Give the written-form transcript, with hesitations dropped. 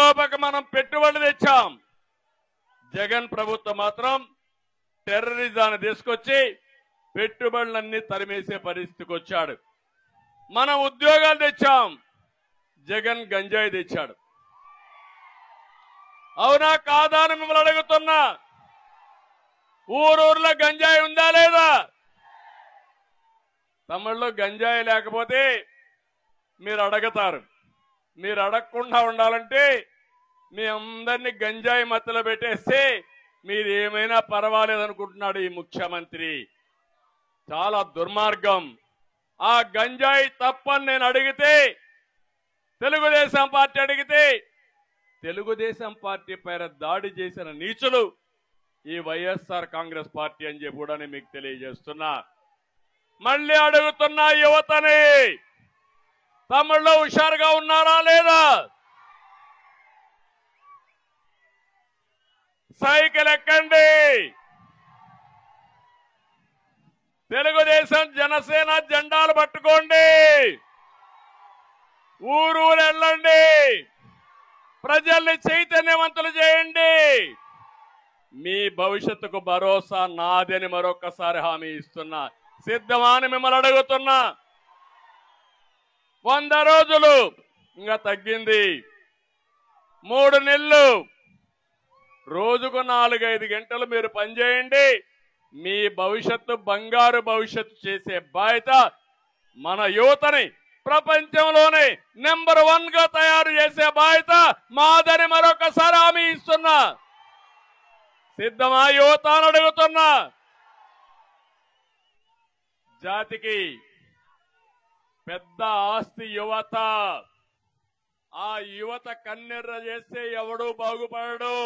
మనం పెట్టుబడి తెచ్చాం. జగన్ ప్రభుత్వం మాత్రం టెర్రరిజాన్ని తీసుకొచ్చి పెట్టుబడులన్నీ తరిమేసే పరిస్థితికి వచ్చాడు. మనం ఉద్యోగాలు తెచ్చాం. జగన్ గంజాయి తెచ్చాడు. అవునా కాదా అని మిమ్మల్ని అడుగుతున్నా. ఊరూర్లో గంజాయి ఉందా లేదా? తమిళలో గంజాయి లేకపోతే మీరు అడగతారు. మీరు అడగకుండా ఉండాలంటే మీ అందరినీ గంజాయి మత్తులో పెట్టేస్తే మీరు ఏమైనా పర్వాలేదనుకుంటున్నాడు ఈ ముఖ్యమంత్రి. చాలా దుర్మార్గం. ఆ గంజాయి తప్పని నేను అడిగితే, తెలుగుదేశం పార్టీ అడిగితే, తెలుగుదేశం పార్టీ పైన దాడి చేసిన నీచులు ఈ వైఎస్ఆర్ కాంగ్రెస్ పార్టీ అని చెప్పి కూడా నేను మీకు తెలియజేస్తున్నా. మళ్ళీ అడుగుతున్నా యువతని, తమిళ్లో హుషారుగా ఉన్నారా లేదా? సైకిల్ ఎక్కండి. తెలుగుదేశం జనసేన జెండాలు పట్టుకోండి. ఊరూరు వెళ్ళండి. ప్రజల్ని చైతన్యవంతులు చేయండి. మీ భవిష్యత్తుకు భరోసా నాదని మరొకసారి హామీ ఇస్తున్నా. సిద్ధమా అని మిమ్మల్ని అడుగుతున్నా. 100 రోజులు ఇంకా తగ్గింది. 3 నెలలు. రోజుకు 4-5 గంటలు మీరు పనిచేయండి. మీ భవిష్యత్తు బంగారు భవిష్యత్తు చేసే బాధ్యత మన యువతని ప్రపంచంలోనే నెంబర్ 1 గా తయారు చేసే బాధ్యత మాదని మరొకసారి హామీ ఇస్తున్నా. సిద్ధమా యువత అని అడుగుతున్నా. జాతికి పెద్ద ఆస్తి యువత. ఆ యువత కన్నెర్ర చేస్తే ఎవడూ బాగుపడడు.